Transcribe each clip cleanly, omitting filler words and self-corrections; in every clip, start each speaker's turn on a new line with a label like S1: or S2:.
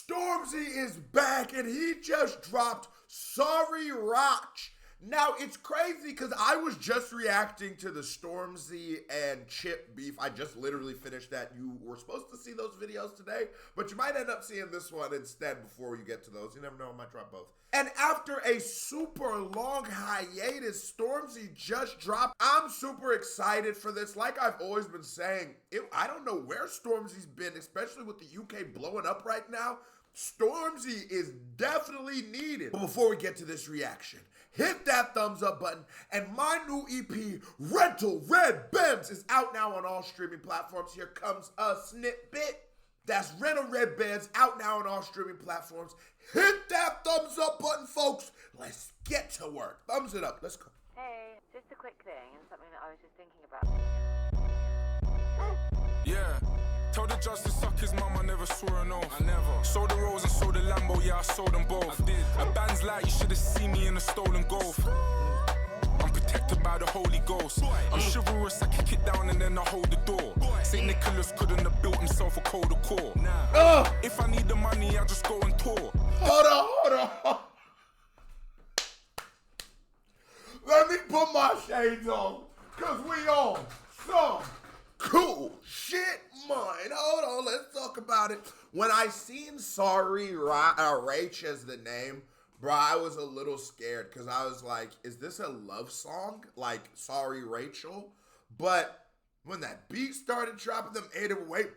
S1: Stormzy is back and he just dropped Sorry Rach. Now, it's crazy because I was just reacting to the Stormzy and Chip beef. I just literally finished that. You were supposed to see those videos today, but you might end up seeing this one instead before you get to those. You never know, I might drop both. And after a super long hiatus, Stormzy just dropped. I'm super excited for this. Like I've always been saying, I don't know where Stormzy's been, especially with the UK blowing up right now. Stormzy is definitely needed. But before we get to this reaction, hit that thumbs up button. And my new EP, Rental Red Benz, is out now on all streaming platforms. Here comes a snippet. That's Rental Red Benz, out now on all streaming platforms. Hit that thumbs up button, folks. Let's get to work. Thumbs it up. Let's go.
S2: Hey, just a quick thing and something that I was just thinking about.
S3: Yeah. Tell the judge to suck his mum, I never swore an oath. I never. Sold the Rolls and sold the Lambo, yeah, I sold them both. I did. A band's like, you should have seen me in a stolen Golf. I'm protected by the Holy Ghost. I'm chivalrous, I kick it down and then I hold the door. St. Nicholas couldn't have built himself a colder core. If I need the money, I just go and tour.
S1: Hold on. Let me put my shades on, because we on some cool shit, mine. Hold on, let's talk about it. When I seen Sorry Rach as the name, bro, I was a little scared because I was like, is this a love song? Like Sorry Rachel? But when that beat started dropping, them 808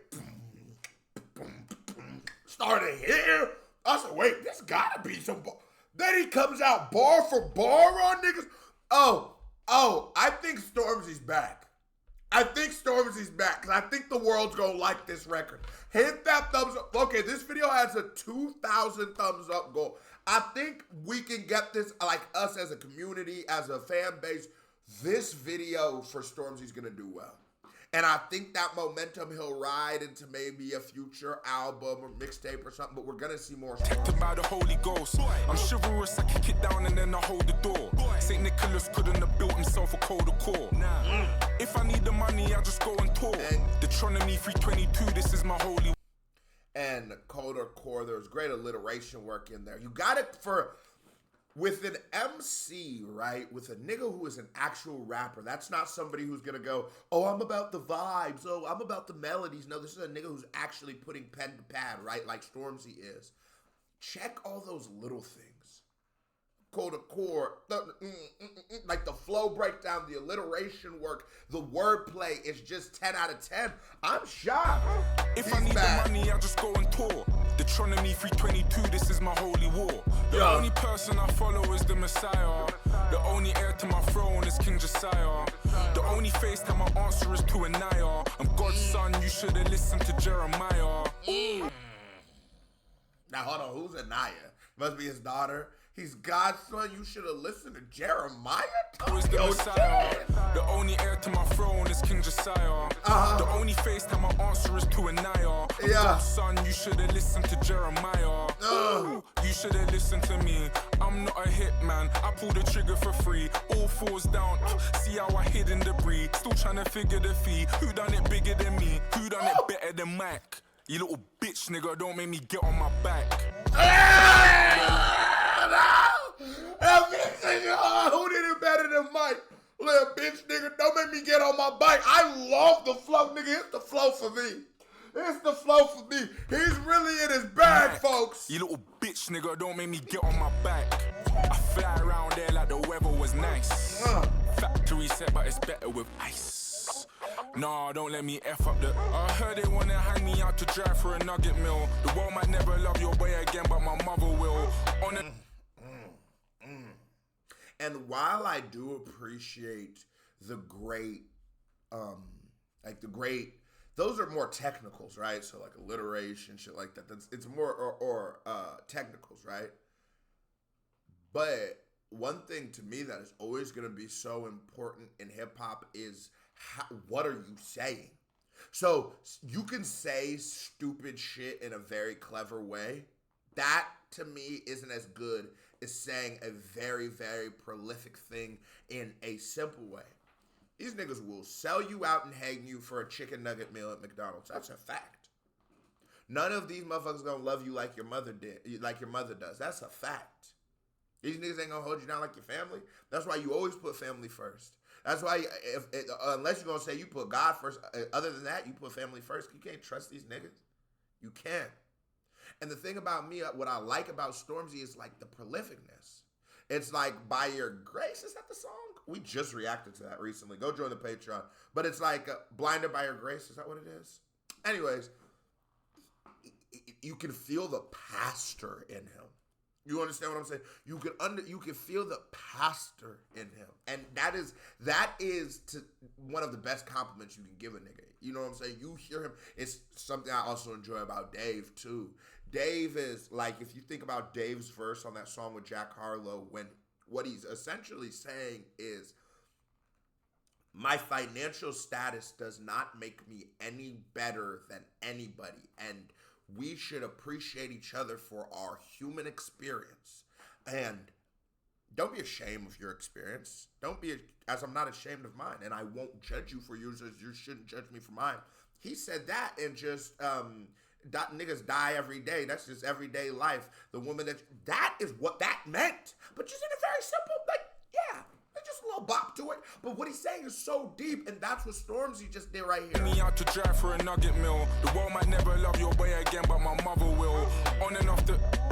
S1: started here, I said, wait, this gotta be some bar. Then he comes out bar for bar on niggas. Oh, I think Stormzy's back. I think Stormzy's back because I think the world's gonna like this record. Hit that thumbs up. Okay, this video has a 2,000 thumbs up goal. I think we can get this, like us as a community, as a fan base, this video for Stormzy's gonna do well. And I think that momentum he'll ride into maybe a future album or mixtape or something, but we're gonna see more.
S3: Protected by the Holy Ghost. I'm chivalrous, I kick it down and then I hold the door. St. Nicholas couldn't have built himself a colder core. If I need the money, I just go and tour. Deuteronomy 3:22, this is my holy.
S1: And colder core, there's great alliteration work in there. You got it with an MC, right? With a nigga who is an actual rapper. That's not somebody who's gonna go, oh, I'm about the vibes. Oh, I'm about the melodies. No, this is a nigga who's actually putting pen to pad, right? Like Stormzy is. Check all those little things. Colder core, like the flow breakdown, the alliteration work, the wordplay is just 10 out of 10. I'm shocked.
S3: If I need the money, I just go and tour. Deuteronomy 3:22, this is my holy war. The only person I follow is the Messiah. The only heir to my throne is King Josiah. The only FaceTime I answer is to Anaya. I'm God's son, you should have listened to Jeremiah.
S1: Now hold on, who's Anaya? Must be his daughter. He's God's son. You should have listened to Jeremiah.
S3: Who is the Messiah? The only heir to my throne is King Josiah. The only FaceTime I answer is to Anaya. I'm God's son, you should have listened to Jeremiah. You should have listened to me. I'm not a hit man. I pull the trigger for free. All falls down. See how I hid in debris. Still trying to figure the fee. Who done it bigger than me? Who done it better than Mac? You little bitch, nigga. Don't make me get on my back.
S1: Who did it better than Mike? Little bitch, nigga, don't make me get on my bike. I love the flow, nigga. It's the flow for me. It's the flow for me. He's really in his bag, folks.
S3: You little bitch, nigga, don't make me get on my back. I fly around there like the weather was nice. Factory set, but it's better with ice. Nah, don't let me F up the. I heard they wanna hang me out to drive for a nugget mill. The world might never love your boy again, but my mother will. On a
S1: And while I do appreciate the great, those are more technicals, right? So like alliteration, shit like that. It's more technicals, right? But one thing to me that is always gonna be so important in hip hop is what are you saying? So you can say stupid shit in a very clever way. That to me isn't as good as saying a very, very prolific thing in a simple way. These niggas will sell you out and hang you for a chicken nugget meal at McDonald's. That's a fact. None of these motherfuckers gonna love you like your mother did, like your mother does. That's a fact. These niggas ain't gonna hold you down like your family. That's why you always put family first. That's why, unless you're gonna say you put God first, other than that, you put family first. You can't trust these niggas. You can't. And the thing about me, what I like about Stormzy is like the prolificness. It's like, by your grace, is that the song? We just reacted to that recently. Go join the Patreon. But it's like, blinded by your grace. Is that what it is? Anyways, you can feel the pastor in him. You understand what I'm saying? You can feel the pastor in him. And that is one of the best compliments you can give a nigga. You know what I'm saying? You hear him. It's something I also enjoy about Dave too. Dave is like, if you think about Dave's verse on that song with Jack Harlow, when what he's essentially saying is, my financial status does not make me any better than anybody. And we should appreciate each other for our human experience. And don't be ashamed of your experience. Don't be, as I'm not ashamed of mine. And I won't judge you for yours as you shouldn't judge me for mine. He said that, and just, niggas die every day. That's just everyday life. The woman that is what that meant. But just in a very simple, like, yeah. Just a little bop to it, but what he's saying is so deep, and that's what Stormzy just did right here.
S3: Me out to drive for a nugget meal. The world might never love your way again, but my mother will. On and off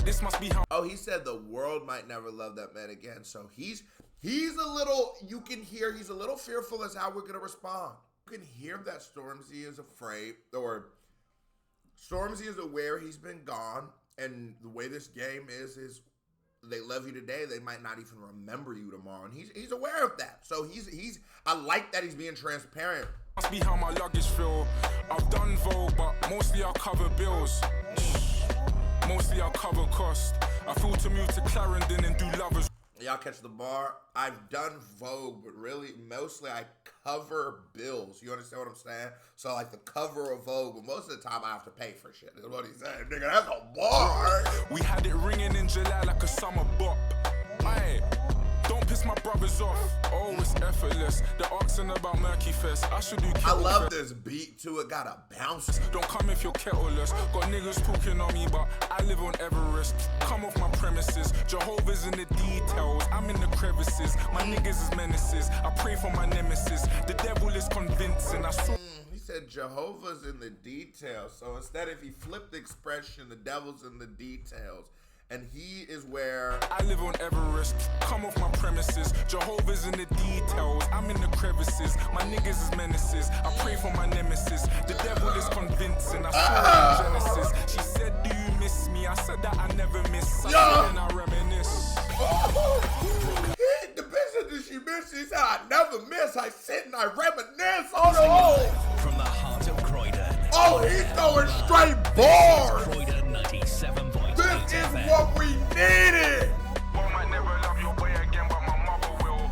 S3: this must be how.
S1: Oh, he said the world might never love that man again. So he's a little. You can hear he's a little fearful as how we're gonna respond. You can hear that Stormzy is afraid, or Stormzy is aware he's been gone, and the way this game is. They love you today, they might not even remember you tomorrow. And he's aware of that. So I like that he's being transparent.
S3: Must be how my luggage feel. I've done Vogue, but mostly I'll cover bills. Mostly I'll cover cost. I flew to move to Clarendon and do lovers.
S1: Y'all catch the bar? I've done Vogue, but really, mostly I cover bills. You understand what I'm saying? So, like, the cover of Vogue, but most of the time I have to pay for shit. That's what he's saying. Nigga, that's a bar.
S3: We had it ringing in July like a summer bop. Aye. Don't piss my brothers off. Oh, it's effortless. They're asking about Murky Fest. I should do
S1: I love this beat too. It got a bounce.
S3: Don't come if you're kettleless. Got niggas talking on me, but I live on Everest. Come off my premises. Jehovah's in the details. I'm in the crevices. My niggas is menaces. I pray for my nemesis. The devil is convincing. I saw.
S1: He said Jehovah's in the details. So instead, if he flipped the expression, the devil's in the details. And he is where
S3: I live on Everest. Come off my premises. Jehovah's in the details. I'm in the crevices. My niggas is menaces. I pray for my nemesis. The devil is convincing. I saw in Genesis. She said, do you miss me? I said that I never miss. I said and I reminisce.
S1: The bitch that she missed, she said I never miss. I sit and I reminisce. Oh no!
S4: From the heart of Croydon.
S1: Oh, he's going straight bars.
S4: Croydon 97.8.
S1: This is what we needed.
S3: World might never love your way again, but my mother will.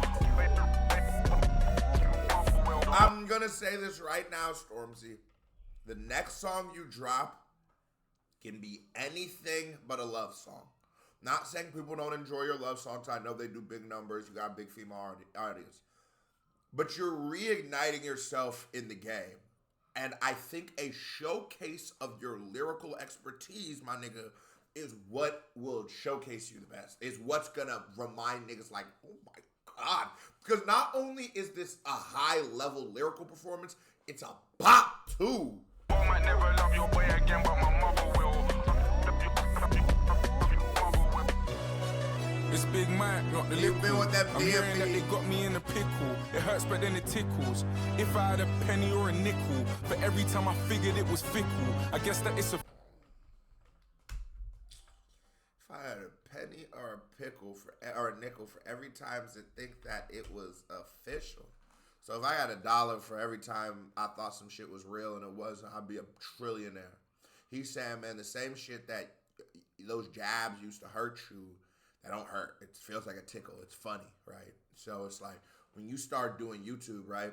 S1: I'm gonna say this right now, Stormzy. The next song you drop can be anything but a love song. Not saying people don't enjoy your love songs. I know they do big numbers. You got a big female audience. But you're reigniting yourself in the game. And I think a showcase of your lyrical expertise, my nigga, is what will showcase you the best. Is what's gonna remind niggas like, oh my God. Because not only is this a high level lyrical performance, it's a bop too.
S3: World might never love your way again, but my mother will. It's Big Mike, not the
S1: You've been with that
S3: I'm hearing that
S1: BMP.
S3: they got me in a pickle. It hurts, but then it tickles. If I had a penny or a nickel, for every time I figured it was fickle, I guess that it's a.
S1: If I had a penny or a pickle or a nickel for every time to think that it was official. So if I had $1 for every time I thought some shit was real and it wasn't, I'd be a trillionaire. He's saying, man, the same shit that those jabs used to hurt you, that don't hurt. It feels like a tickle. It's funny, right? So it's like when you start doing YouTube, right?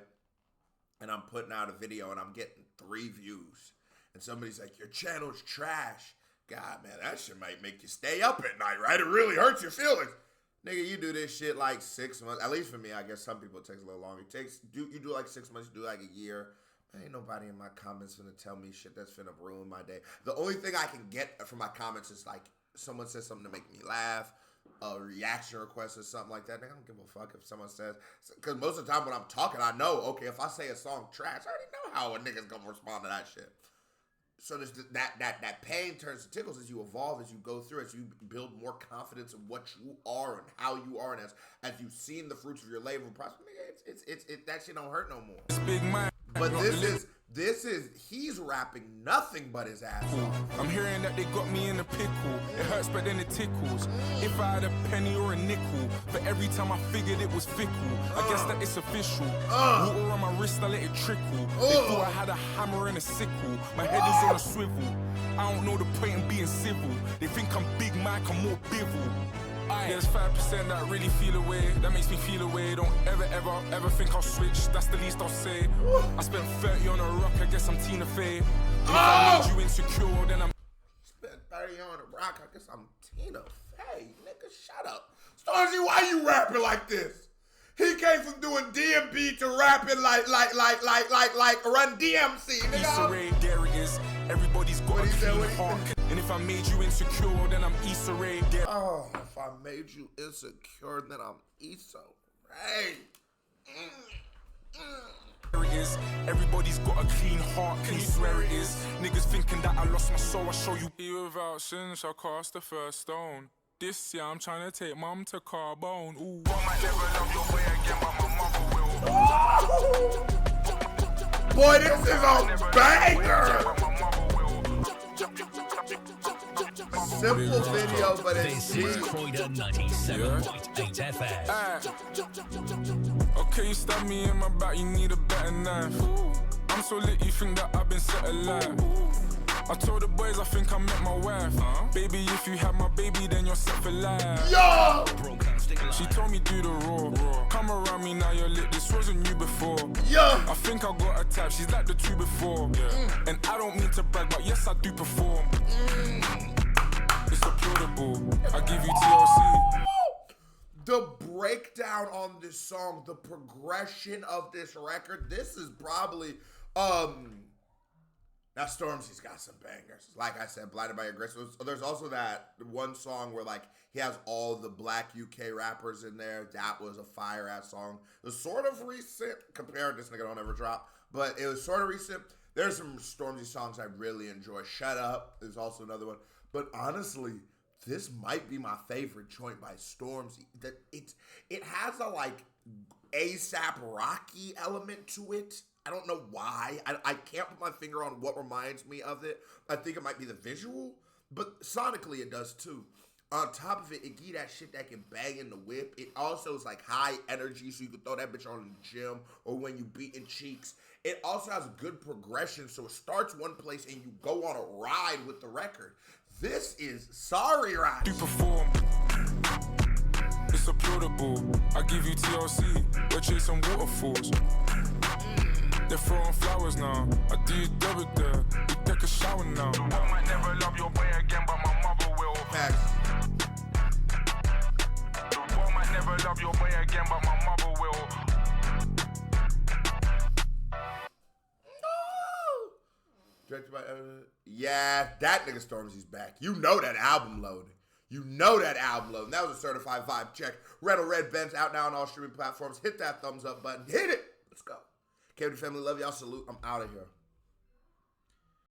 S1: And I'm putting out a video and I'm getting 3 views. And somebody's like, your channel's trash. God, man, that shit might make you stay up at night, right? It really hurts your feelings. Nigga, you do this shit like 6 months. At least for me, I guess some people it takes a little longer. You do like 6 months, you do like a year. Ain't nobody in my comments finna tell me shit that's finna ruin my day. The only thing I can get from my comments is like someone says something to make me laugh, a reaction request or something like that. I don't give a fuck if someone says, because most of the time when I'm talking, I know, okay, if I say a song trash, I already know how a nigga's gonna respond to that shit. So there's that pain turns to tickles as you evolve, as you go through, as you build more confidence in what you are and how you are, and as you've seen the fruits of your labor process, that shit don't hurt no more.
S3: It's big man.
S1: But this is he's rapping nothing but his ass off.
S3: I'm hearing that they got me in a pickle. It hurts but then it tickles. If I had a penny or a nickel, for every time I figured it was fickle, I guess that it's official. Water on my wrist, I let it trickle. They thought I had a hammer and a sickle. My head is on a swivel. I don't know the point in being civil. They think I'm Big Mike, I'm more bivel. There's 5% that really feel away. That makes me feel away. Don't ever think I'll switch. That's the least I'll say. I spent 30 on a rock, I guess I'm Tina Fey. And if I made you insecure, then I'm...
S1: Spent 30 on a rock, I guess I'm Tina Fey. Nigga, shut up. Stormzy, why you rapping like this? He came from doing DMB to rapping like Run DMC, nigga.
S3: Issa Rae, there it is. Everybody's got a clean heart. And if I made you insecure, then I'm Issa Rae.
S1: Oh, if I made you insecure, then I'm Issa Rae.
S3: There it is. Everybody's got a clean heart. Can you swear it is? Niggas thinking that I lost my soul. I show you. Without sin shall cast the first stone. This year I'm trying to take mom to Carbone. Ooh. I might never love your way again, but my mother will.
S1: Boy, this is a banger. Simple video, but it's
S4: This is Croydon 97.8 FM.
S3: Okay, you stab me in my back, you need a better knife. I'm so lit, you think that I've been set alive. I told the boys I think I met my wife. Baby, if you have my baby, then you're set for life.
S1: Yo!
S3: She told me do the raw. Come around me now, you're lit. This wasn't you before.
S1: Yeah.
S3: I think I got a type. She's like the two before. And I don't mean to brag, but yes, I do perform. It's applaudable. I give you TLC.
S1: The breakdown on this song, the progression of this record, this is probably now Stormzy's got some bangers. Like I said, Blinded by Your Grace. There's also that one song where like he has all the black UK rappers in there. That was a fire ass song. It was sort of recent compared to this nigga don't ever drop, but it was sort of recent. There's some Stormzy songs I really enjoy. Shut Up is also another one. But honestly, this might be my favorite joint by Stormzy. It has a like ASAP Rocky element to it. I don't know why. I can't put my finger on what reminds me of it. I think it might be the visual, but sonically it does too. On top of it, it give that shit that can bang in the whip. It also is like high energy, so you can throw that bitch on in the gym or when you beating cheeks. It also has good progression, so it starts one place and you go on a ride with the record. This is Sorry Rach.
S3: Do perform. It's applaudable. I give you TLC. We're chasing waterfalls. They're throwing flowers now. I do double there. You take a shower now. I might never love your boy again, but my mother will.
S1: Facts.
S3: The world might never love your boy again, but my mother will.
S1: Directed by yeah, that nigga Stormzy's back. You know that album loading. You know that album loading. That was a certified vibe check. Red or Red Benz out now on all streaming platforms. Hit that thumbs up button. Hit it. Let's go. KD family, love y'all. Salute. I'm out of here.